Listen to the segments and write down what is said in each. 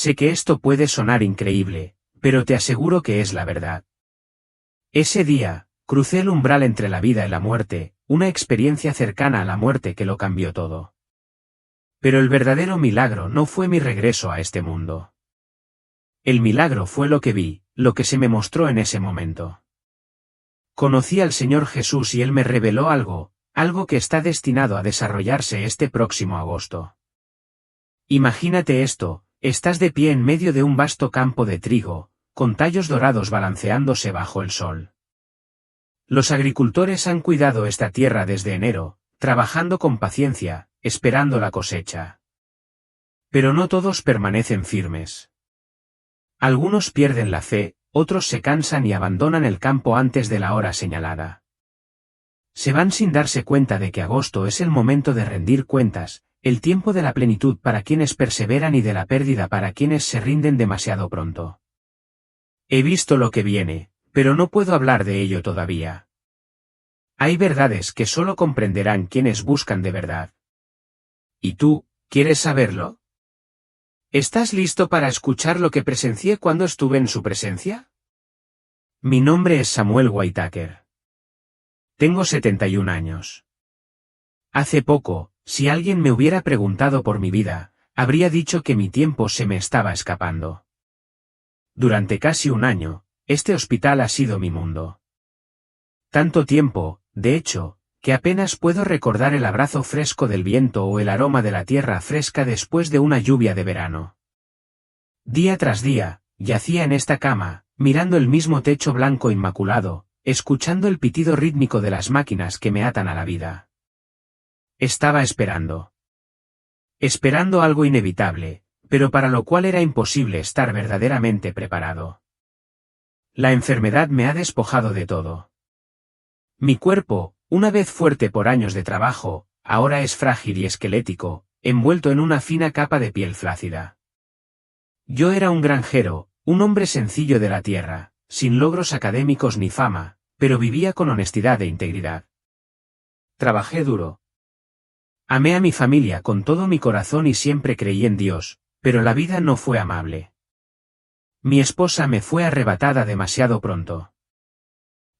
Sé que esto puede sonar increíble, pero te aseguro que es la verdad. Ese día, crucé el umbral entre la vida y la muerte, una experiencia cercana a la muerte que lo cambió todo. Pero el verdadero milagro no fue mi regreso a este mundo. El milagro fue lo que vi, lo que se me mostró en ese momento. Conocí al Señor Jesús y Él me reveló algo que está destinado a desarrollarse este próximo agosto. Imagínate esto, estás de pie en medio de un vasto campo de trigo, con tallos dorados balanceándose bajo el sol. Los agricultores han cuidado esta tierra desde enero, trabajando con paciencia, esperando la cosecha. Pero no todos permanecen firmes. Algunos pierden la fe, otros se cansan y abandonan el campo antes de la hora señalada. Se van sin darse cuenta de que agosto es el momento de rendir cuentas, el tiempo de la plenitud para quienes perseveran y de la pérdida para quienes se rinden demasiado pronto. He visto lo que viene, pero no puedo hablar de ello todavía. Hay verdades que solo comprenderán quienes buscan de verdad. ¿Y tú, quieres saberlo? ¿Estás listo para escuchar lo que presencié cuando estuve en su presencia? Mi nombre es Samuel Whitaker. Tengo 71 años. Hace poco, si alguien me hubiera preguntado por mi vida, habría dicho que mi tiempo se me estaba escapando. Durante casi un año, este hospital ha sido mi mundo. Tanto tiempo, de hecho, que apenas puedo recordar el abrazo fresco del viento o el aroma de la tierra fresca después de una lluvia de verano. Día tras día, yacía en esta cama, mirando el mismo techo blanco inmaculado, escuchando el pitido rítmico de las máquinas que me atan a la vida. Estaba esperando. Esperando algo inevitable, pero para lo cual era imposible estar verdaderamente preparado. La enfermedad me ha despojado de todo. Mi cuerpo, una vez fuerte por años de trabajo, ahora es frágil y esquelético, envuelto en una fina capa de piel flácida. Yo era un granjero, un hombre sencillo de la tierra, sin logros académicos ni fama, pero vivía con honestidad e integridad. Trabajé duro. Amé a mi familia con todo mi corazón y siempre creí en Dios, pero la vida no fue amable. Mi esposa me fue arrebatada demasiado pronto.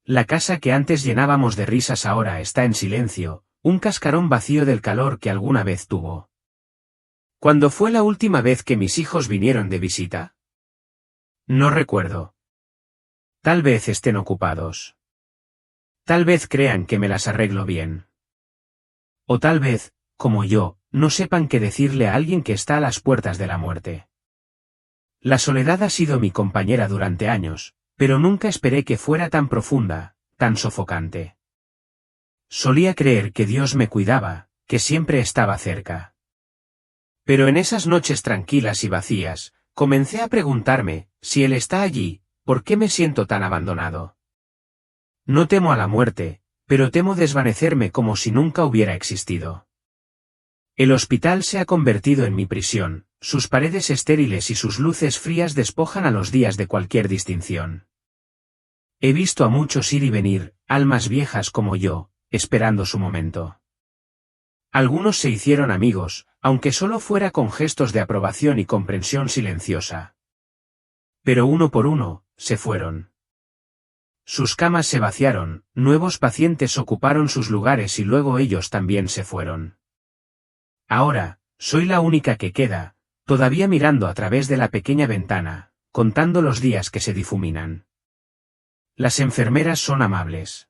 La casa que antes llenábamos de risas ahora está en silencio, un cascarón vacío del calor que alguna vez tuvo. ¿Cuándo fue la última vez que mis hijos vinieron de visita? No recuerdo. Tal vez estén ocupados. Tal vez crean que me las arreglo bien. O tal vez, como yo, no sepan qué decirle a alguien que está a las puertas de la muerte. La soledad ha sido mi compañera durante años, pero nunca esperé que fuera tan profunda, tan sofocante. Solía creer que Dios me cuidaba, que siempre estaba cerca. Pero en esas noches tranquilas y vacías, comencé a preguntarme, si Él está allí, ¿por qué me siento tan abandonado? No temo a la muerte, pero temo desvanecerme como si nunca hubiera existido. El hospital se ha convertido en mi prisión, sus paredes estériles y sus luces frías despojan a los días de cualquier distinción. He visto a muchos ir y venir, almas viejas como yo, esperando su momento. Algunos se hicieron amigos, aunque solo fuera con gestos de aprobación y comprensión silenciosa. Pero uno por uno, se fueron. Sus camas se vaciaron, nuevos pacientes ocuparon sus lugares y luego ellos también se fueron. Ahora, soy la única que queda, todavía mirando a través de la pequeña ventana, contando los días que se difuminan. Las enfermeras son amables.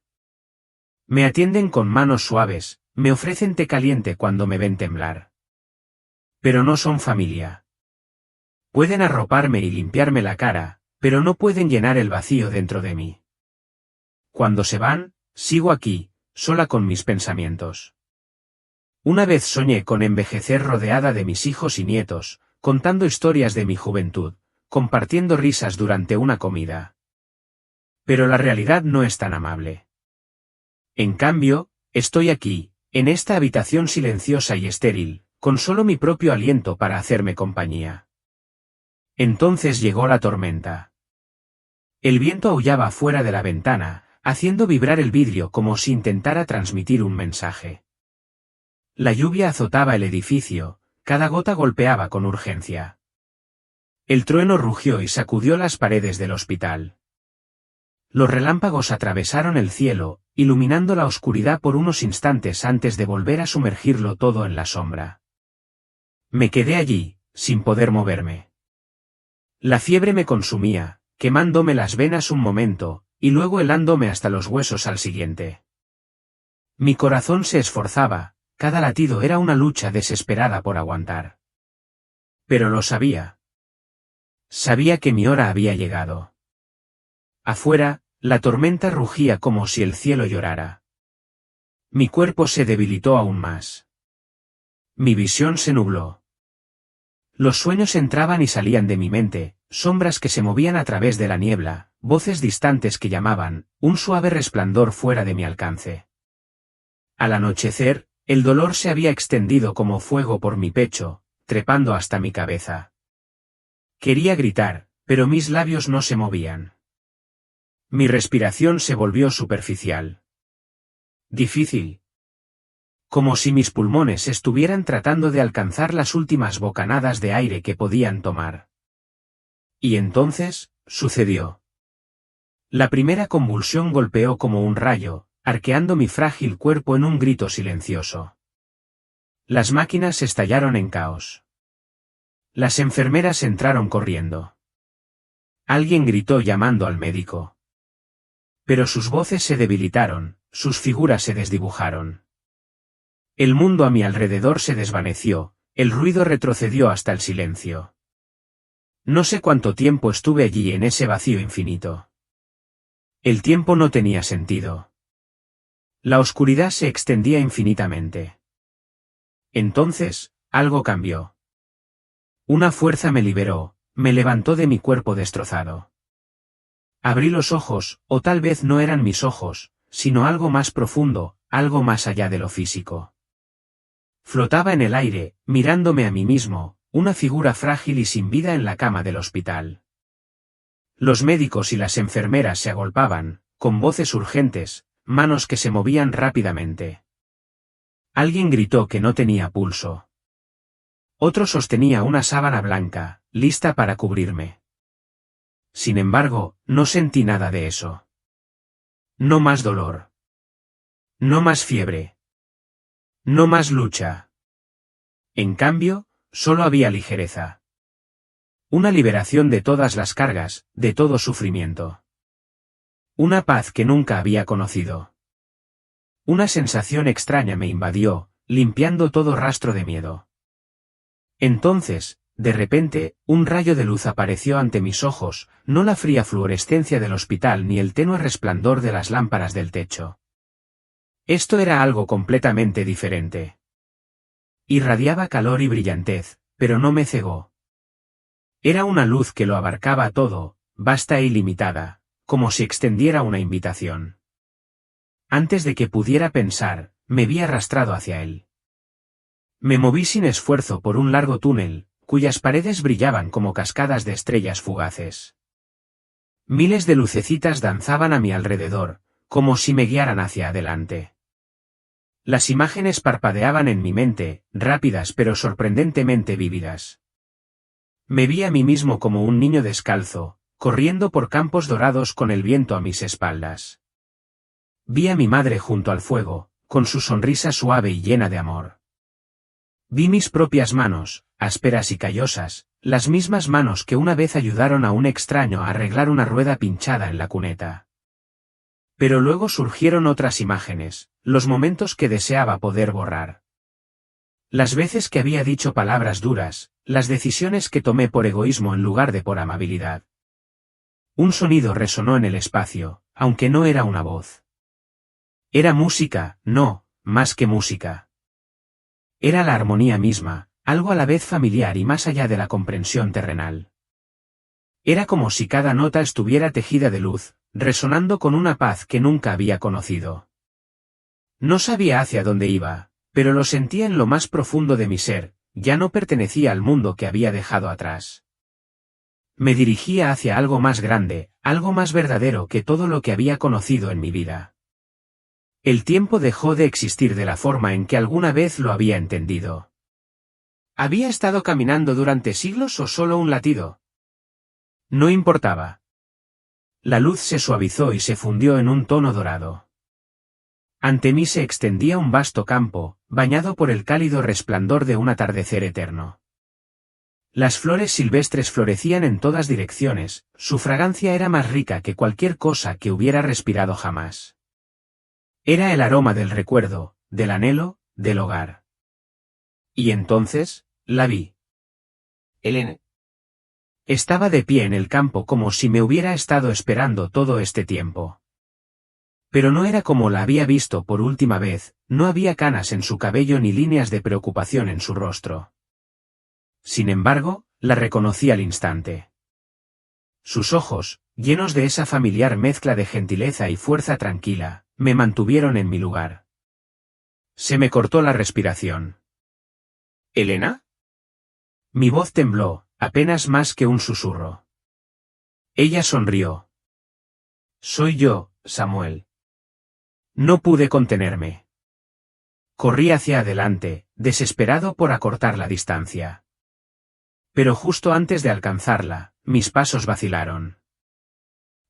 Me atienden con manos suaves, me ofrecen té caliente cuando me ven temblar. Pero no son familia. Pueden arroparme y limpiarme la cara, pero no pueden llenar el vacío dentro de mí. Cuando se van, sigo aquí, sola con mis pensamientos. Una vez soñé con envejecer rodeada de mis hijos y nietos, contando historias de mi juventud, compartiendo risas durante una comida. Pero la realidad no es tan amable. En cambio, estoy aquí, en esta habitación silenciosa y estéril, con solo mi propio aliento para hacerme compañía. Entonces llegó la tormenta. El viento aullaba fuera de la ventana, haciendo vibrar el vidrio como si intentara transmitir un mensaje. La lluvia azotaba el edificio, cada gota golpeaba con urgencia. El trueno rugió y sacudió las paredes del hospital. Los relámpagos atravesaron el cielo, iluminando la oscuridad por unos instantes antes de volver a sumergirlo todo en la sombra. Me quedé allí, sin poder moverme. La fiebre me consumía, quemándome las venas un momento, y luego helándome hasta los huesos al siguiente. Mi corazón se esforzaba, cada latido era una lucha desesperada por aguantar. Pero lo sabía. Sabía que mi hora había llegado. Afuera, la tormenta rugía como si el cielo llorara. Mi cuerpo se debilitó aún más. Mi visión se nubló. Los sueños entraban y salían de mi mente, sombras que se movían a través de la niebla, voces distantes que llamaban, un suave resplandor fuera de mi alcance. Al anochecer, el dolor se había extendido como fuego por mi pecho, trepando hasta mi cabeza. Quería gritar, pero mis labios no se movían. Mi respiración se volvió superficial. Difícil. Como si mis pulmones estuvieran tratando de alcanzar las últimas bocanadas de aire que podían tomar. Y entonces, sucedió. La primera convulsión golpeó como un rayo, arqueando mi frágil cuerpo en un grito silencioso. Las máquinas estallaron en caos. Las enfermeras entraron corriendo. Alguien gritó llamando al médico. Pero sus voces se debilitaron, sus figuras se desdibujaron. El mundo a mi alrededor se desvaneció, el ruido retrocedió hasta el silencio. No sé cuánto tiempo estuve allí en ese vacío infinito. El tiempo no tenía sentido. La oscuridad se extendía infinitamente. Entonces, algo cambió. Una fuerza me liberó, me levantó de mi cuerpo destrozado. Abrí los ojos, o tal vez no eran mis ojos, sino algo más profundo, algo más allá de lo físico. Flotaba en el aire, mirándome a mí mismo, una figura frágil y sin vida en la cama del hospital. Los médicos y las enfermeras se agolpaban, con voces urgentes, manos que se movían rápidamente. Alguien gritó que no tenía pulso. Otro sostenía una sábana blanca, lista para cubrirme. Sin embargo, no sentí nada de eso. No más dolor. No más fiebre. No más lucha. En cambio, solo había ligereza. Una liberación de todas las cargas, de todo sufrimiento. Una paz que nunca había conocido. Una sensación extraña me invadió, limpiando todo rastro de miedo. Entonces, de repente, un rayo de luz apareció ante mis ojos, no la fría fluorescencia del hospital ni el tenue resplandor de las lámparas del techo. Esto era algo completamente diferente. Irradiaba calor y brillantez, pero no me cegó. Era una luz que lo abarcaba todo, vasta e ilimitada, como si extendiera una invitación. Antes de que pudiera pensar, me vi arrastrado hacia él. Me moví sin esfuerzo por un largo túnel, cuyas paredes brillaban como cascadas de estrellas fugaces. Miles de lucecitas danzaban a mi alrededor, como si me guiaran hacia adelante. Las imágenes parpadeaban en mi mente, rápidas pero sorprendentemente vívidas. Me vi a mí mismo como un niño descalzo, corriendo por campos dorados con el viento a mis espaldas. Vi a mi madre junto al fuego, con su sonrisa suave y llena de amor. Vi mis propias manos, ásperas y callosas, las mismas manos que una vez ayudaron a un extraño a arreglar una rueda pinchada en la cuneta. Pero luego surgieron otras imágenes, los momentos que deseaba poder borrar. Las veces que había dicho palabras duras, las decisiones que tomé por egoísmo en lugar de por amabilidad. Un sonido resonó en el espacio, aunque no era una voz. Era música, no, más que música. Era la armonía misma, algo a la vez familiar y más allá de la comprensión terrenal. Era como si cada nota estuviera tejida de luz, resonando con una paz que nunca había conocido. No sabía hacia dónde iba, pero lo sentía en lo más profundo de mi ser, ya no pertenecía al mundo que había dejado atrás. Me dirigía hacia algo más grande, algo más verdadero que todo lo que había conocido en mi vida. El tiempo dejó de existir de la forma en que alguna vez lo había entendido. ¿Había estado caminando durante siglos o solo un latido? No importaba. La luz se suavizó y se fundió en un tono dorado. Ante mí se extendía un vasto campo, bañado por el cálido resplandor de un atardecer eterno. Las flores silvestres florecían en todas direcciones, su fragancia era más rica que cualquier cosa que hubiera respirado jamás. Era el aroma del recuerdo, del anhelo, del hogar. Y entonces, la vi. Elena. Estaba de pie en el campo como si me hubiera estado esperando todo este tiempo. Pero no era como la había visto por última vez, no había canas en su cabello ni líneas de preocupación en su rostro. Sin embargo, la reconocí al instante. Sus ojos, llenos de esa familiar mezcla de gentileza y fuerza tranquila, me mantuvieron en mi lugar. Se me cortó la respiración. ¿Elena? Mi voz tembló, apenas más que un susurro. Ella sonrió. Soy yo, Samuel. No pude contenerme. Corrí hacia adelante, desesperado por acortar la distancia. Pero justo antes de alcanzarla, mis pasos vacilaron.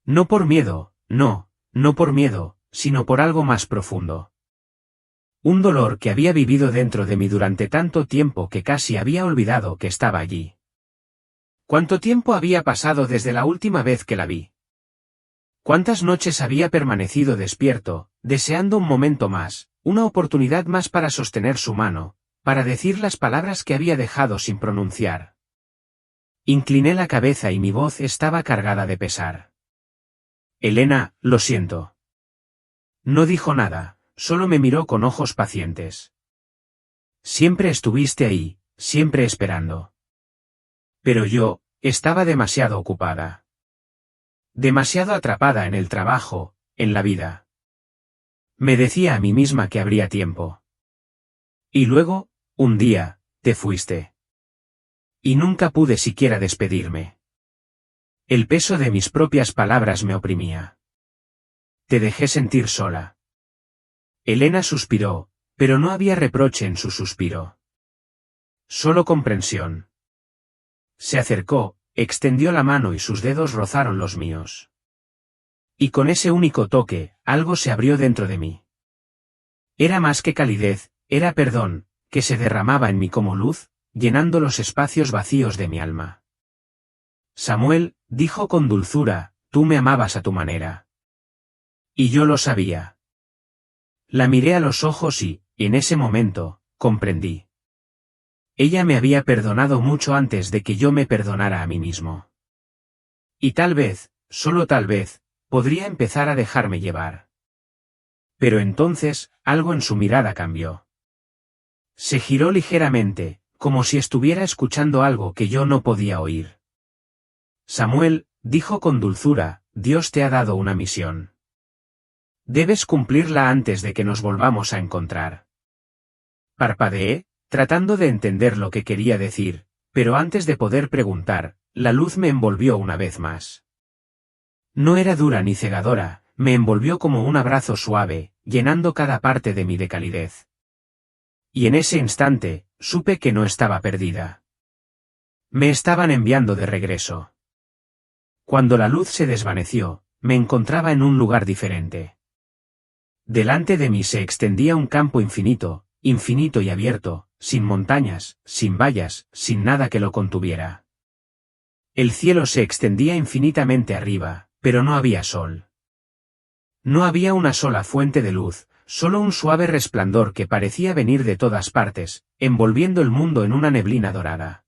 No por miedo, no por miedo, sino por algo más profundo. Un dolor que había vivido dentro de mí durante tanto tiempo que casi había olvidado que estaba allí. ¿Cuánto tiempo había pasado desde la última vez que la vi? ¿Cuántas noches había permanecido despierto, deseando un momento más, una oportunidad más para sostener su mano, para decir las palabras que había dejado sin pronunciar? Incliné la cabeza y mi voz estaba cargada de pesar. Elena, lo siento. No dijo nada, solo me miró con ojos pacientes. Siempre estuviste ahí, siempre esperando. Pero yo, estaba demasiado ocupada. Demasiado atrapada en el trabajo, en la vida. Me decía a mí misma que habría tiempo. Y luego, un día, te fuiste. Y nunca pude siquiera despedirme. El peso de mis propias palabras me oprimía. Te dejé sentir sola. Elena suspiró, pero no había reproche en su suspiro. Solo comprensión. Se acercó, extendió la mano y sus dedos rozaron los míos. Y con ese único toque, algo se abrió dentro de mí. Era más que calidez, era perdón, que se derramaba en mí como luz, llenando los espacios vacíos de mi alma. Samuel, dijo con dulzura, tú me amabas a tu manera. Y yo lo sabía. La miré a los ojos y, en ese momento, comprendí. Ella me había perdonado mucho antes de que yo me perdonara a mí mismo. Y tal vez, solo tal vez, podría empezar a dejarme llevar. Pero entonces, algo en su mirada cambió. Se giró ligeramente, como si estuviera escuchando algo que yo no podía oír. Samuel, dijo con dulzura, Dios te ha dado una misión. Debes cumplirla antes de que nos volvamos a encontrar. Parpadeé, tratando de entender lo que quería decir, pero antes de poder preguntar, la luz me envolvió una vez más. No era dura ni cegadora, me envolvió como un abrazo suave, llenando cada parte de mí de calidez. Y en ese instante, supe que no estaba perdida. Me estaban enviando de regreso. Cuando la luz se desvaneció, me encontraba en un lugar diferente. Delante de mí se extendía un campo infinito, infinito y abierto, sin montañas, sin vallas, sin nada que lo contuviera. El cielo se extendía infinitamente arriba, pero no había sol. No había una sola fuente de luz, solo un suave resplandor que parecía venir de todas partes, envolviendo el mundo en una neblina dorada.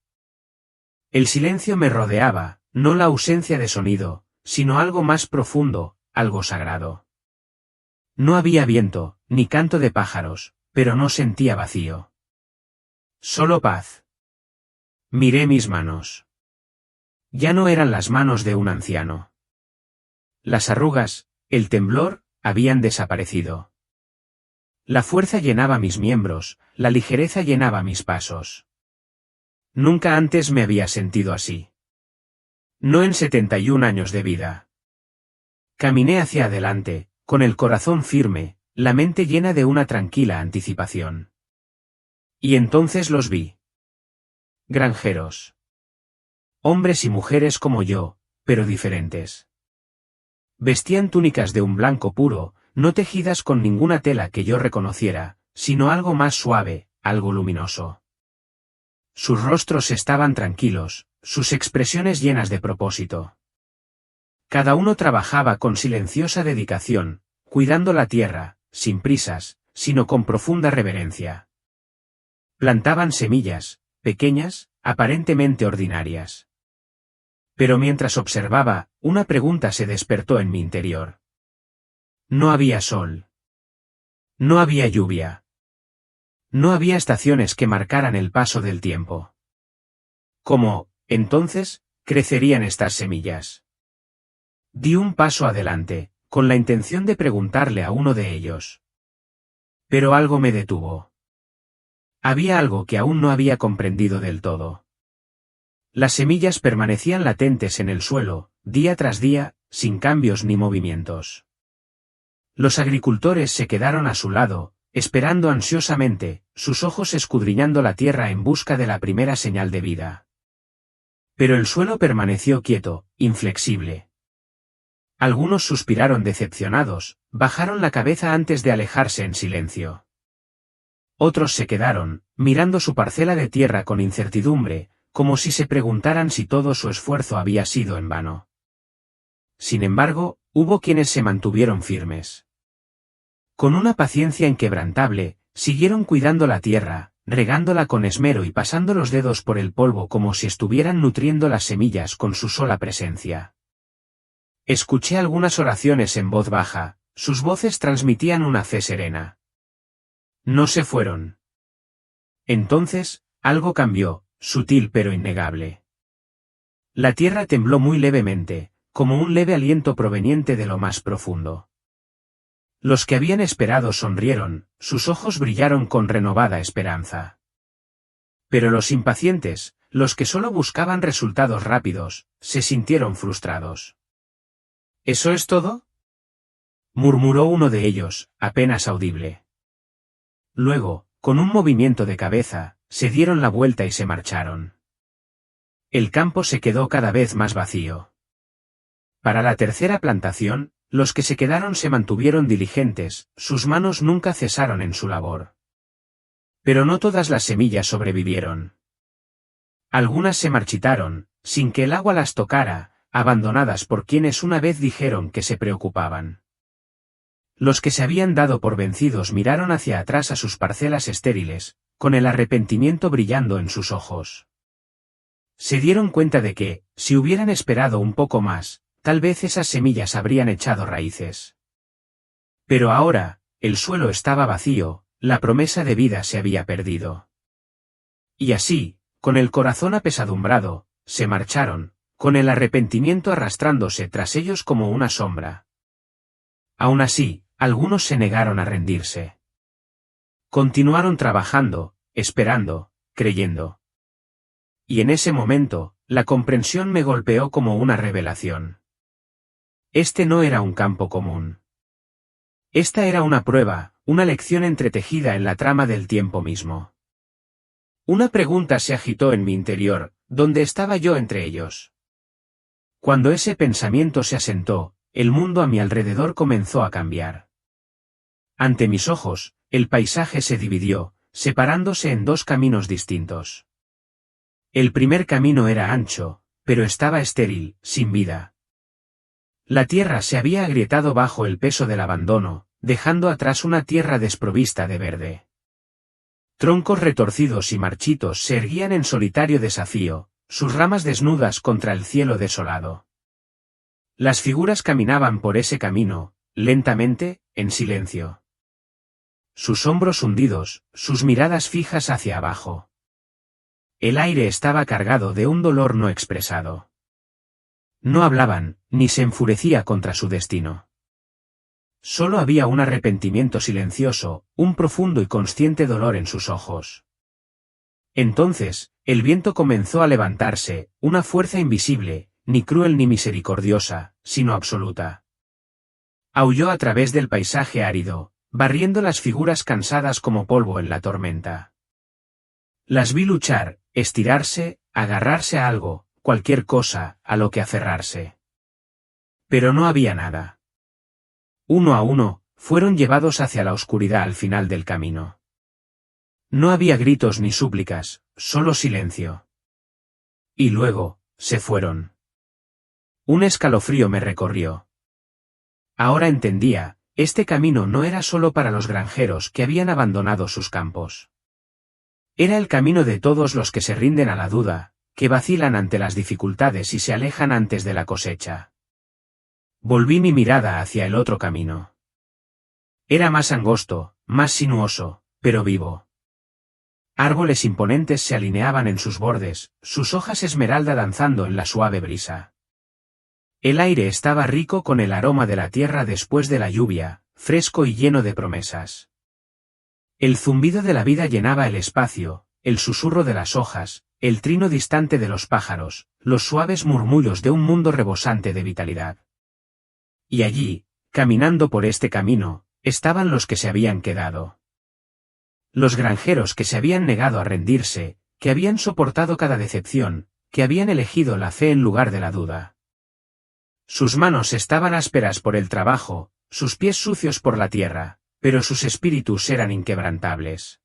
El silencio me rodeaba, no la ausencia de sonido, sino algo más profundo, algo sagrado. No había viento, ni canto de pájaros, pero no sentía vacío. Solo paz. Miré mis manos. Ya no eran las manos de un anciano. Las arrugas, el temblor, habían desaparecido. La fuerza llenaba mis miembros, la ligereza llenaba mis pasos. Nunca antes me había sentido así. No en 71 años de vida. Caminé hacia adelante, con el corazón firme, la mente llena de una tranquila anticipación. Y entonces los vi. Granjeros. Hombres y mujeres como yo, pero diferentes. Vestían túnicas de un blanco puro, no tejidas con ninguna tela que yo reconociera, sino algo más suave, algo luminoso. Sus rostros estaban tranquilos, sus expresiones llenas de propósito. Cada uno trabajaba con silenciosa dedicación, cuidando la tierra, sin prisas, sino con profunda reverencia. Plantaban semillas, pequeñas, aparentemente ordinarias. Pero mientras observaba, una pregunta se despertó en mi interior. No había sol. No había lluvia. No había estaciones que marcaran el paso del tiempo. ¿Cómo, entonces, crecerían estas semillas? Di un paso adelante, con la intención de preguntarle a uno de ellos. Pero algo me detuvo. Había algo que aún no había comprendido del todo. Las semillas permanecían latentes en el suelo, día tras día, sin cambios ni movimientos. Los agricultores se quedaron a su lado, esperando ansiosamente, sus ojos escudriñando la tierra en busca de la primera señal de vida. Pero el suelo permaneció quieto, inflexible. Algunos suspiraron decepcionados, bajaron la cabeza antes de alejarse en silencio. Otros se quedaron, mirando su parcela de tierra con incertidumbre, como si se preguntaran si todo su esfuerzo había sido en vano. Sin embargo, hubo quienes se mantuvieron firmes. Con una paciencia inquebrantable, siguieron cuidando la tierra, regándola con esmero y pasando los dedos por el polvo como si estuvieran nutriendo las semillas con su sola presencia. Escuché algunas oraciones en voz baja, sus voces transmitían una fe serena. No se fueron. Entonces, algo cambió, sutil pero innegable. La tierra tembló muy levemente, como un leve aliento proveniente de lo más profundo. Los que habían esperado sonrieron, sus ojos brillaron con renovada esperanza. Pero los impacientes, los que solo buscaban resultados rápidos, se sintieron frustrados. ¿Eso es todo?, murmuró uno de ellos, apenas audible. Luego, con un movimiento de cabeza, se dieron la vuelta y se marcharon. El campo se quedó cada vez más vacío. Para la tercera plantación, los que se quedaron se mantuvieron diligentes, sus manos nunca cesaron en su labor. Pero no todas las semillas sobrevivieron. Algunas se marchitaron, sin que el agua las tocara, abandonadas por quienes una vez dijeron que se preocupaban. Los que se habían dado por vencidos miraron hacia atrás a sus parcelas estériles, con el arrepentimiento brillando en sus ojos. Se dieron cuenta de que, si hubieran esperado un poco más, tal vez esas semillas habrían echado raíces. Pero ahora, el suelo estaba vacío, la promesa de vida se había perdido. Y así, con el corazón apesadumbrado, se marcharon, con el arrepentimiento arrastrándose tras ellos como una sombra. Aún así, algunos se negaron a rendirse. Continuaron trabajando, esperando, creyendo. Y en ese momento, la comprensión me golpeó como una revelación. Este no era un campo común. Esta era una prueba, una lección entretejida en la trama del tiempo mismo. Una pregunta se agitó en mi interior, ¿dónde estaba yo entre ellos? Cuando ese pensamiento se asentó, el mundo a mi alrededor comenzó a cambiar. Ante mis ojos, el paisaje se dividió, separándose en dos caminos distintos. El primer camino era ancho, pero estaba estéril, sin vida. La tierra se había agrietado bajo el peso del abandono, dejando atrás una tierra desprovista de verde. Troncos retorcidos y marchitos se erguían en solitario desafío, sus ramas desnudas contra el cielo desolado. Las figuras caminaban por ese camino, lentamente, en silencio. Sus hombros hundidos, sus miradas fijas hacia abajo. El aire estaba cargado de un dolor no expresado. No hablaban, ni se enfurecía contra su destino. Solo había un arrepentimiento silencioso, un profundo y consciente dolor en sus ojos. Entonces, el viento comenzó a levantarse, una fuerza invisible, ni cruel ni misericordiosa, sino absoluta. Aulló a través del paisaje árido, barriendo las figuras cansadas como polvo en la tormenta. Las vi luchar, estirarse, agarrarse a algo, cualquier cosa, a lo que aferrarse. Pero no había nada. Uno a uno, fueron llevados hacia la oscuridad al final del camino. No había gritos ni súplicas, solo silencio. Y luego, se fueron. Un escalofrío me recorrió. Ahora entendía, este camino no era solo para los granjeros que habían abandonado sus campos. Era el camino de todos los que se rinden a la duda, que vacilan ante las dificultades y se alejan antes de la cosecha. Volví mi mirada hacia el otro camino. Era más angosto, más sinuoso, pero vivo. Árboles imponentes se alineaban en sus bordes, sus hojas esmeralda danzando en la suave brisa. El aire estaba rico con el aroma de la tierra después de la lluvia, fresco y lleno de promesas. El zumbido de la vida llenaba el espacio, el susurro de las hojas, el trino distante de los pájaros, los suaves murmullos de un mundo rebosante de vitalidad. Y allí, caminando por este camino, estaban los que se habían quedado. Los granjeros que se habían negado a rendirse, que habían soportado cada decepción, que habían elegido la fe en lugar de la duda. Sus manos estaban ásperas por el trabajo, sus pies sucios por la tierra, pero sus espíritus eran inquebrantables.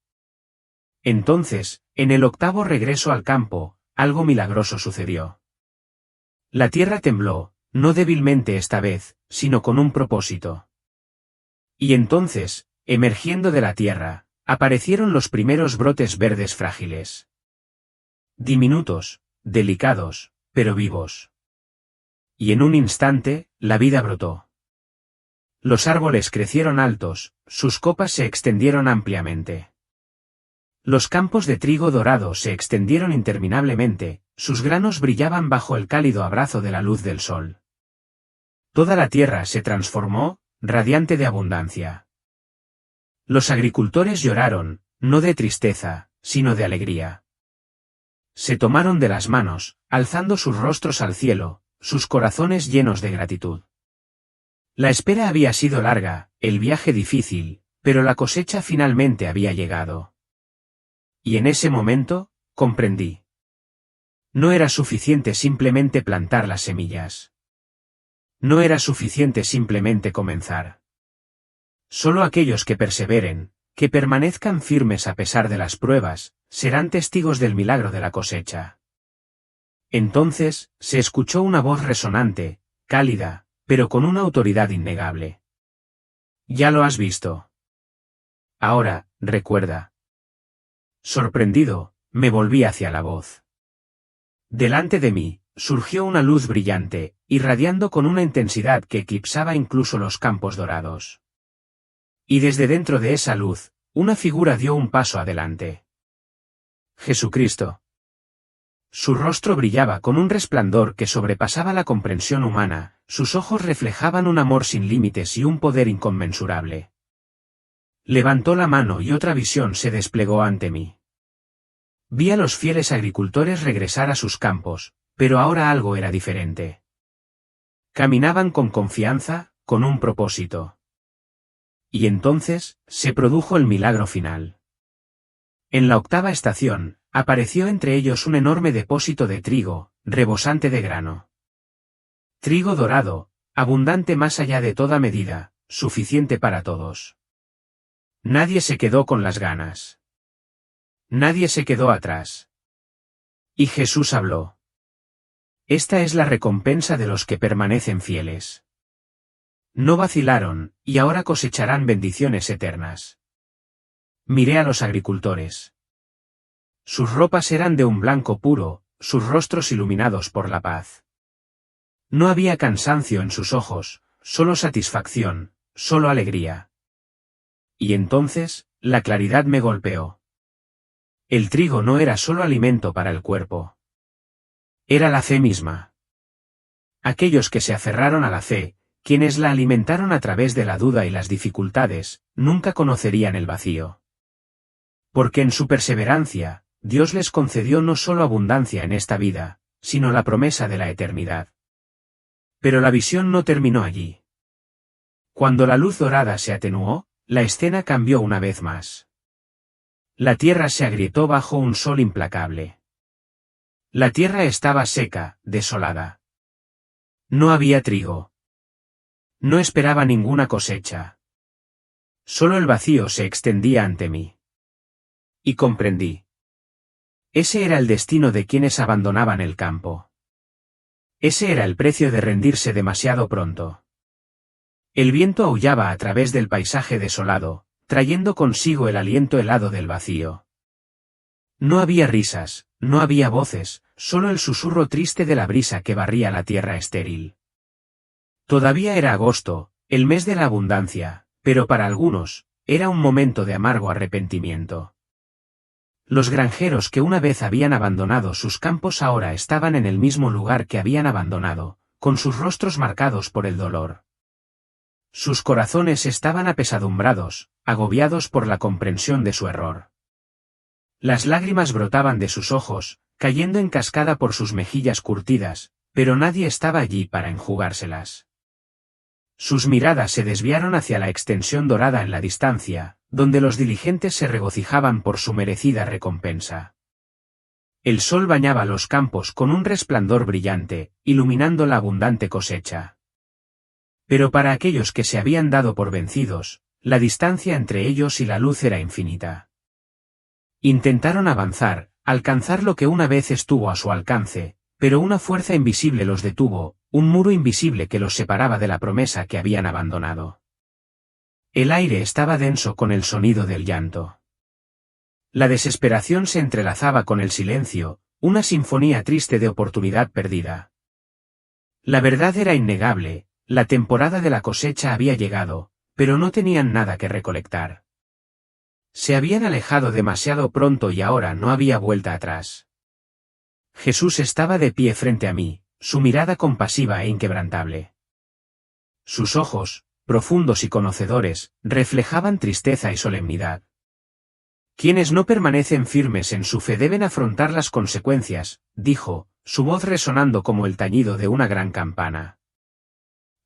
Entonces, en el octavo regreso al campo, algo milagroso sucedió. La tierra tembló, no débilmente esta vez, sino con un propósito. Y entonces, emergiendo de la tierra, aparecieron los primeros brotes verdes frágiles. Diminutos, delicados, pero vivos. Y en un instante, la vida brotó. Los árboles crecieron altos, sus copas se extendieron ampliamente. Los campos de trigo dorado se extendieron interminablemente, sus granos brillaban bajo el cálido abrazo de la luz del sol. Toda la tierra se transformó, radiante de abundancia. Los agricultores lloraron, no de tristeza, sino de alegría. Se tomaron de las manos, alzando sus rostros al cielo, sus corazones llenos de gratitud. La espera había sido larga, el viaje difícil, pero la cosecha finalmente había llegado. Y en ese momento, comprendí. No era suficiente simplemente plantar las semillas. No era suficiente simplemente comenzar. Solo aquellos que perseveren, que permanezcan firmes a pesar de las pruebas, serán testigos del milagro de la cosecha. Entonces, se escuchó una voz resonante, cálida, pero con una autoridad innegable. Ya lo has visto. Ahora, recuerda. Sorprendido, me volví hacia la voz. Delante de mí, surgió una luz brillante, irradiando con una intensidad que eclipsaba incluso los campos dorados. Y desde dentro de esa luz, una figura dio un paso adelante. Jesucristo. Su rostro brillaba con un resplandor que sobrepasaba la comprensión humana, sus ojos reflejaban un amor sin límites y un poder inconmensurable. Levantó la mano y otra visión se desplegó ante mí. Vi a los fieles agricultores regresar a sus campos, pero ahora algo era diferente. Caminaban con confianza, con un propósito. Y entonces, se produjo el milagro final. En la octava estación, apareció entre ellos un enorme depósito de trigo, rebosante de grano. Trigo dorado, abundante más allá de toda medida, suficiente para todos. Nadie se quedó con las ganas. Nadie se quedó atrás. Y Jesús habló. Esta es la recompensa de los que permanecen fieles. No vacilaron, y ahora cosecharán bendiciones eternas. Miré a los agricultores. Sus ropas eran de un blanco puro, sus rostros iluminados por la paz. No había cansancio en sus ojos, solo satisfacción, solo alegría. Y entonces, la claridad me golpeó. El trigo no era solo alimento para el cuerpo. Era la fe misma. Aquellos que se aferraron a la fe, quienes la alimentaron a través de la duda y las dificultades, nunca conocerían el vacío. Porque en su perseverancia, Dios les concedió no solo abundancia en esta vida, sino la promesa de la eternidad. Pero la visión no terminó allí. Cuando la luz dorada se atenuó, la escena cambió una vez más. La tierra se agrietó bajo un sol implacable. La tierra estaba seca, desolada. No había trigo. No esperaba ninguna cosecha. Solo el vacío se extendía ante mí. Y comprendí. Ese era el destino de quienes abandonaban el campo. Ese era el precio de rendirse demasiado pronto. El viento aullaba a través del paisaje desolado, trayendo consigo el aliento helado del vacío. No había risas, no había voces, solo el susurro triste de la brisa que barría la tierra estéril. Todavía era agosto, el mes de la abundancia, pero para algunos, era un momento de amargo arrepentimiento. Los granjeros que una vez habían abandonado sus campos ahora estaban en el mismo lugar que habían abandonado, con sus rostros marcados por el dolor. Sus corazones estaban apesadumbrados, agobiados por la comprensión de su error. Las lágrimas brotaban de sus ojos, cayendo en cascada por sus mejillas curtidas, pero nadie estaba allí para enjugárselas. Sus miradas se desviaron hacia la extensión dorada en la distancia, donde los diligentes se regocijaban por su merecida recompensa. El sol bañaba los campos con un resplandor brillante, iluminando la abundante cosecha. Pero para aquellos que se habían dado por vencidos, la distancia entre ellos y la luz era infinita. Intentaron avanzar, alcanzar lo que una vez estuvo a su alcance, pero una fuerza invisible los detuvo, un muro invisible que los separaba de la promesa que habían abandonado. El aire estaba denso con el sonido del llanto. La desesperación se entrelazaba con el silencio, una sinfonía triste de oportunidad perdida. La verdad era innegable, la temporada de la cosecha había llegado, pero no tenían nada que recolectar. Se habían alejado demasiado pronto y ahora no había vuelta atrás. Jesús estaba de pie frente a mí, su mirada compasiva e inquebrantable. Sus ojos, profundos y conocedores, reflejaban tristeza y solemnidad. Quienes no permanecen firmes en su fe deben afrontar las consecuencias, dijo, su voz resonando como el tañido de una gran campana.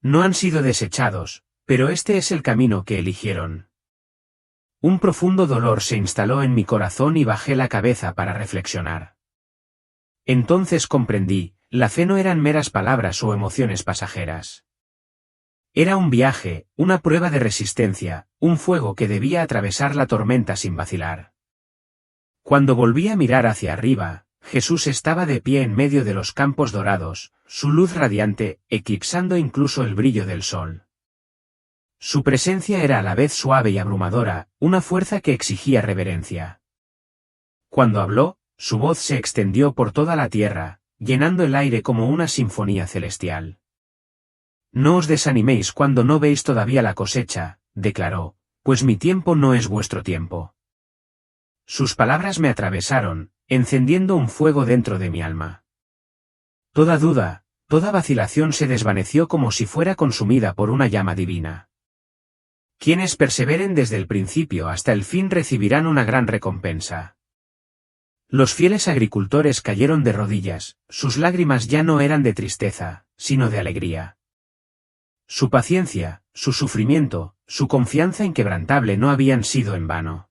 No han sido desechados, pero este es el camino que eligieron. Un profundo dolor se instaló en mi corazón y bajé la cabeza para reflexionar. Entonces comprendí, la fe no eran meras palabras o emociones pasajeras. Era un viaje, una prueba de resistencia, un fuego que debía atravesar la tormenta sin vacilar. Cuando volví a mirar hacia arriba, Jesús estaba de pie en medio de los campos dorados, su luz radiante, eclipsando incluso el brillo del sol. Su presencia era a la vez suave y abrumadora, una fuerza que exigía reverencia. Cuando habló, su voz se extendió por toda la tierra, llenando el aire como una sinfonía celestial. No os desaniméis cuando no veis todavía la cosecha, declaró, pues mi tiempo no es vuestro tiempo. Sus palabras me atravesaron, encendiendo un fuego dentro de mi alma. Toda duda, toda vacilación se desvaneció como si fuera consumida por una llama divina. Quienes perseveren desde el principio hasta el fin recibirán una gran recompensa. Los fieles agricultores cayeron de rodillas, sus lágrimas ya no eran de tristeza, sino de alegría. Su paciencia, su sufrimiento, su confianza inquebrantable no habían sido en vano.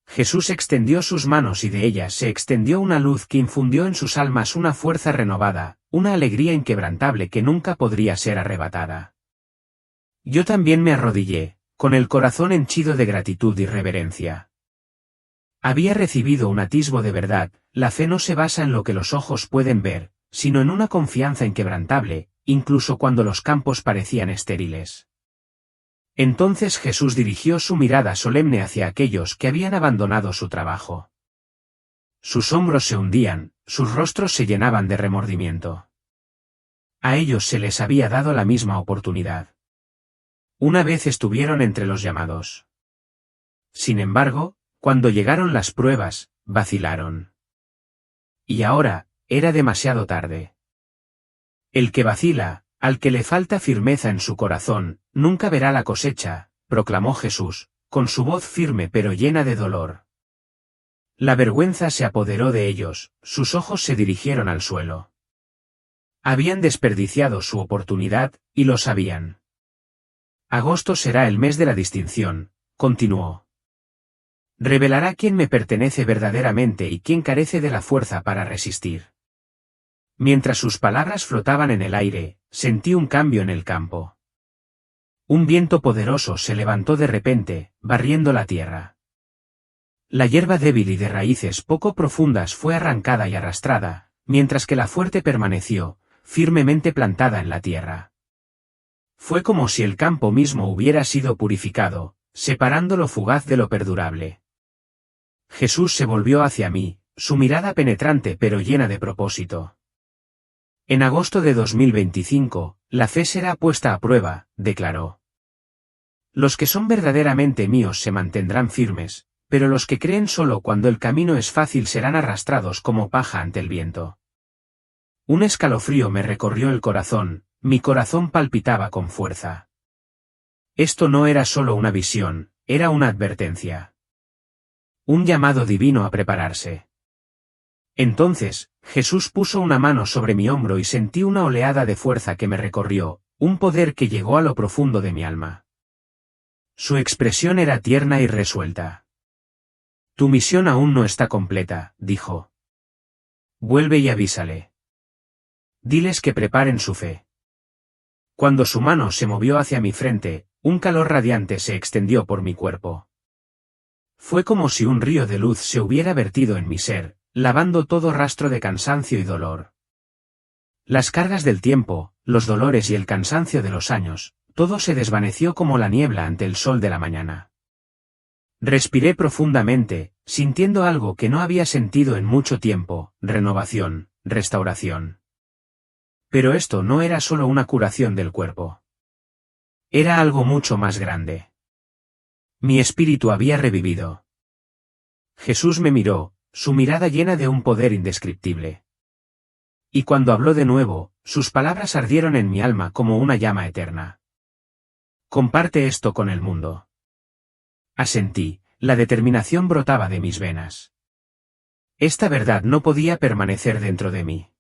Jesús extendió sus manos y de ellas se extendió una luz que infundió en sus almas una fuerza renovada, una alegría inquebrantable que nunca podría ser arrebatada. Yo también me arrodillé, con el corazón henchido de gratitud y reverencia. Había recibido un atisbo de verdad, la fe no se basa en lo que los ojos pueden ver, sino en una confianza inquebrantable, incluso cuando los campos parecían estériles. Entonces Jesús dirigió su mirada solemne hacia aquellos que habían abandonado su trabajo. Sus hombros se hundían, sus rostros se llenaban de remordimiento. A ellos se les había dado la misma oportunidad. Una vez estuvieron entre los llamados. Sin embargo, cuando llegaron las pruebas, vacilaron. Y ahora, era demasiado tarde. El que vacila, al que le falta firmeza en su corazón, nunca verá la cosecha, proclamó Jesús, con su voz firme pero llena de dolor. La vergüenza se apoderó de ellos, sus ojos se dirigieron al suelo. Habían desperdiciado su oportunidad, y lo sabían. Agosto será el mes de la distinción, continuó. Revelará quién me pertenece verdaderamente y quién carece de la fuerza para resistir. Mientras sus palabras flotaban en el aire, sentí un cambio en el campo. Un viento poderoso se levantó de repente, barriendo la tierra. La hierba débil y de raíces poco profundas fue arrancada y arrastrada, mientras que la fuerte permaneció, firmemente plantada en la tierra. Fue como si el campo mismo hubiera sido purificado, separando lo fugaz de lo perdurable. Jesús se volvió hacia mí, su mirada penetrante pero llena de propósito. En agosto de 2025, la fe será puesta a prueba, declaró. Los que son verdaderamente míos se mantendrán firmes, pero los que creen solo cuando el camino es fácil serán arrastrados como paja ante el viento. Un escalofrío me recorrió el corazón, mi corazón palpitaba con fuerza. Esto no era solo una visión, era una advertencia. Un llamado divino a prepararse. Entonces, Jesús puso una mano sobre mi hombro y sentí una oleada de fuerza que me recorrió, un poder que llegó a lo profundo de mi alma. Su expresión era tierna y resuelta. Tu misión aún no está completa, dijo. Vuelve y avísale. Diles que preparen su fe. Cuando su mano se movió hacia mi frente, un calor radiante se extendió por mi cuerpo. Fue como si un río de luz se hubiera vertido en mi ser, lavando todo rastro de cansancio y dolor. Las cargas del tiempo, los dolores y el cansancio de los años, todo se desvaneció como la niebla ante el sol de la mañana. Respiré profundamente, sintiendo algo que no había sentido en mucho tiempo, renovación, restauración. Pero esto no era solo una curación del cuerpo. Era algo mucho más grande. Mi espíritu había revivido. Jesús me miró, su mirada llena de un poder indescriptible. Y cuando habló de nuevo, sus palabras ardieron en mi alma como una llama eterna. Comparte esto con el mundo. Asentí, la determinación brotaba de mis venas. Esta verdad no podía permanecer dentro de mí.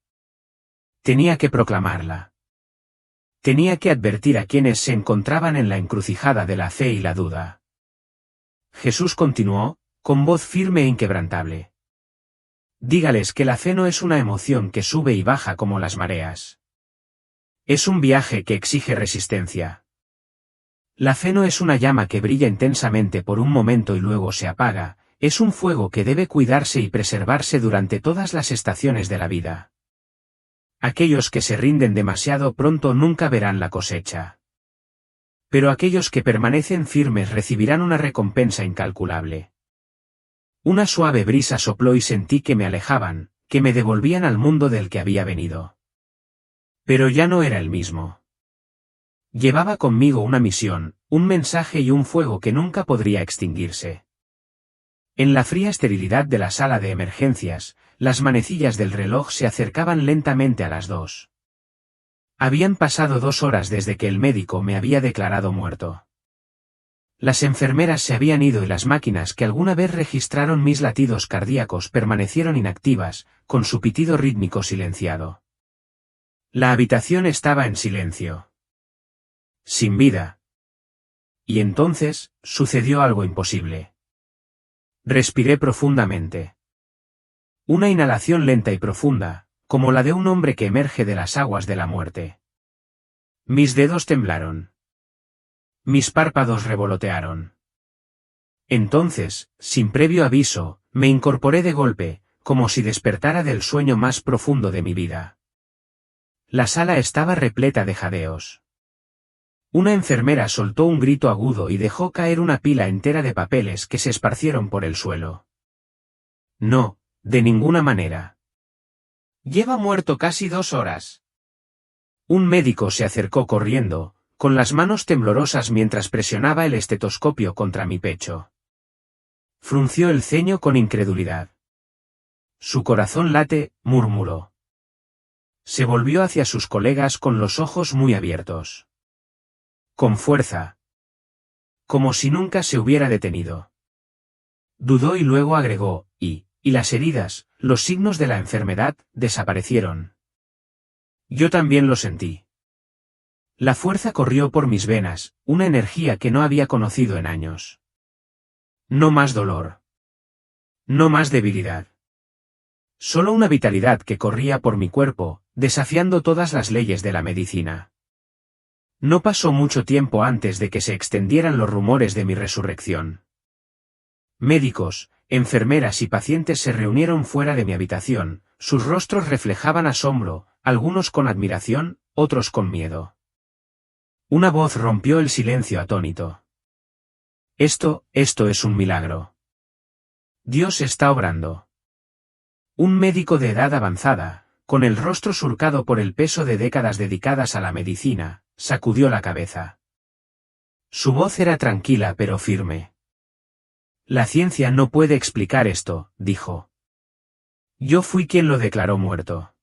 Tenía que proclamarla. Tenía que advertir a quienes se encontraban en la encrucijada de la fe y la duda. Jesús continuó, con voz firme e inquebrantable. Dígales que la fe no es una emoción que sube y baja como las mareas. Es un viaje que exige resistencia. La fe no es una llama que brilla intensamente por un momento y luego se apaga, es un fuego que debe cuidarse y preservarse durante todas las estaciones de la vida. Aquellos que se rinden demasiado pronto nunca verán la cosecha. Pero aquellos que permanecen firmes recibirán una recompensa incalculable. Una suave brisa sopló y sentí que me alejaban, que me devolvían al mundo del que había venido. Pero ya no era el mismo. Llevaba conmigo una misión, un mensaje y un fuego que nunca podría extinguirse. En la fría esterilidad de la sala de emergencias, las manecillas del reloj se acercaban lentamente a las 2. Habían pasado 2 horas desde que el médico me había declarado muerto. Las enfermeras se habían ido y las máquinas que alguna vez registraron mis latidos cardíacos permanecieron inactivas, con su pitido rítmico silenciado. La habitación estaba en silencio. Sin vida. Y entonces, sucedió algo imposible. Respiré profundamente. Una inhalación lenta y profunda, como la de un hombre que emerge de las aguas de la muerte. Mis dedos temblaron. Mis párpados revolotearon. Entonces, sin previo aviso, me incorporé de golpe, como si despertara del sueño más profundo de mi vida. La sala estaba repleta de jadeos. Una enfermera soltó un grito agudo y dejó caer una pila entera de papeles que se esparcieron por el suelo. No, de ninguna manera. Lleva muerto casi 2 horas. Un médico se acercó corriendo, con las manos temblorosas mientras presionaba el estetoscopio contra mi pecho. Frunció el ceño con incredulidad. Su corazón late, murmuró. Se volvió hacia sus colegas con los ojos muy abiertos. Con fuerza. Como si nunca se hubiera detenido. Dudó y luego agregó, y las heridas, los signos de la enfermedad, desaparecieron. Yo también lo sentí. La fuerza corrió por mis venas, una energía que no había conocido en años. No más dolor. No más debilidad. Solo una vitalidad que corría por mi cuerpo, desafiando todas las leyes de la medicina. No pasó mucho tiempo antes de que se extendieran los rumores de mi resurrección. Médicos, enfermeras y pacientes se reunieron fuera de mi habitación, sus rostros reflejaban asombro, algunos con admiración, otros con miedo. Una voz rompió el silencio atónito. Esto es un milagro. Dios está obrando. Un médico de edad avanzada, con el rostro surcado por el peso de décadas dedicadas a la medicina, sacudió la cabeza. Su voz era tranquila pero firme. La ciencia no puede explicar esto, dijo. Yo fui quien lo declaró muerto.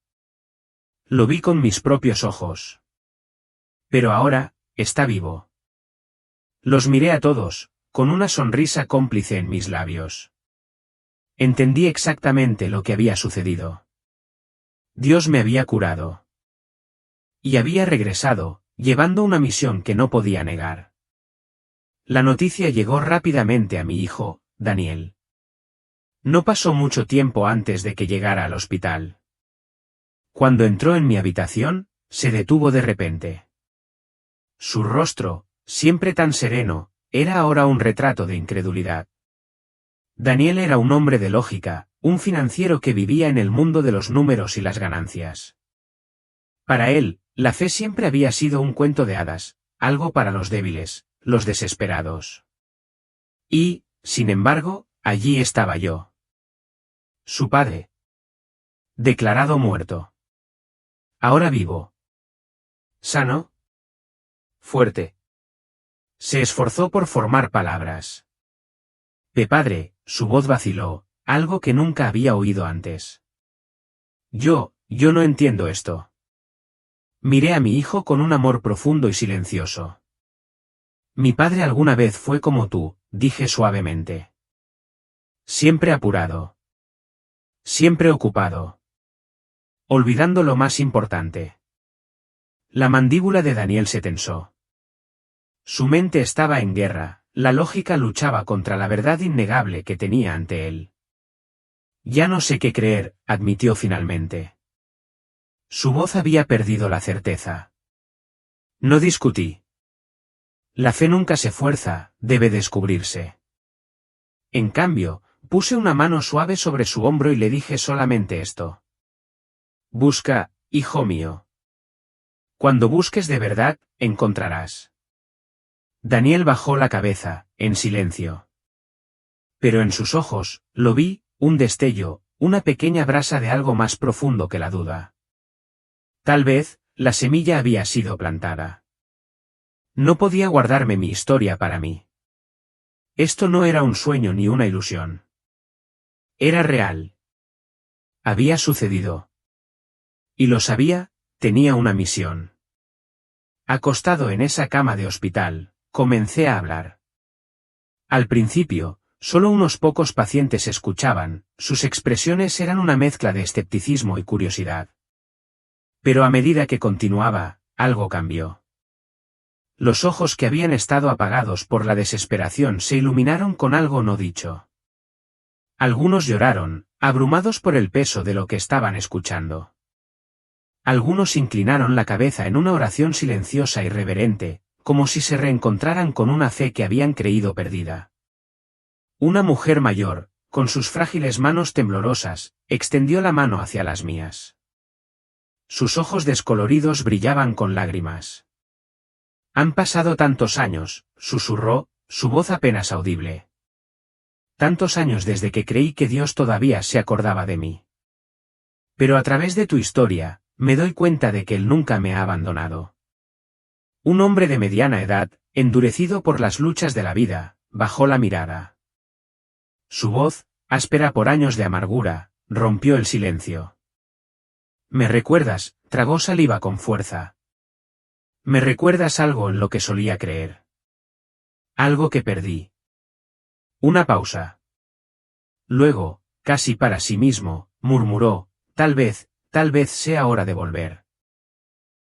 Lo vi con mis propios ojos. Pero ahora, está vivo. Los miré a todos, con una sonrisa cómplice en mis labios. Entendí exactamente lo que había sucedido. Dios me había curado. Y había regresado, llevando una misión que no podía negar. La noticia llegó rápidamente a mi hijo, Daniel. No pasó mucho tiempo antes de que llegara al hospital. Cuando entró en mi habitación, se detuvo de repente. Su rostro, siempre tan sereno, era ahora un retrato de incredulidad. Daniel era un hombre de lógica, un financiero que vivía en el mundo de los números y las ganancias. Para él, la fe siempre había sido un cuento de hadas, algo para los débiles, los desesperados. Y, sin embargo, allí estaba yo. Su padre. Declarado muerto. Ahora vivo. Sano. Fuerte. Se esforzó por formar palabras. Padre, su voz vaciló, algo que nunca había oído antes. Yo no entiendo esto. Miré a mi hijo con un amor profundo y silencioso. Mi padre alguna vez fue como tú, dije suavemente. Siempre apurado. Siempre ocupado. Olvidando lo más importante. La mandíbula de Daniel se tensó. Su mente estaba en guerra, la lógica luchaba contra la verdad innegable que tenía ante él. Ya no sé qué creer, admitió finalmente. Su voz había perdido la certeza. No discutí. La fe nunca se fuerza, debe descubrirse. En cambio, puse una mano suave sobre su hombro y le dije solamente esto. Busca, hijo mío. Cuando busques de verdad, encontrarás. Daniel bajó la cabeza, en silencio. Pero en sus ojos, lo vi, un destello, una pequeña brasa de algo más profundo que la duda. Tal vez, la semilla había sido plantada. No podía guardarme mi historia para mí. Esto no era un sueño ni una ilusión. Era real. Había sucedido. Y lo sabía, tenía una misión. Acostado en esa cama de hospital, comencé a hablar. Al principio, solo unos pocos pacientes escuchaban, sus expresiones eran una mezcla de escepticismo y curiosidad. Pero a medida que continuaba, algo cambió. Los ojos que habían estado apagados por la desesperación se iluminaron con algo no dicho. Algunos lloraron, abrumados por el peso de lo que estaban escuchando. Algunos inclinaron la cabeza en una oración silenciosa y reverente, como si se reencontraran con una fe que habían creído perdida. Una mujer mayor, con sus frágiles manos temblorosas, extendió la mano hacia las mías. Sus ojos descoloridos brillaban con lágrimas. Han pasado tantos años, susurró, su voz apenas audible. Tantos años desde que creí que Dios todavía se acordaba de mí. Pero a través de tu historia, me doy cuenta de que Él nunca me ha abandonado. Un hombre de mediana edad, endurecido por las luchas de la vida, bajó la mirada. Su voz, áspera por años de amargura, rompió el silencio. ¿Me recuerdas? Tragó saliva con fuerza. ¿Me recuerdas algo en lo que solía creer? Algo que perdí. Una pausa. Luego, casi para sí mismo, murmuró, tal vez sea hora de volver.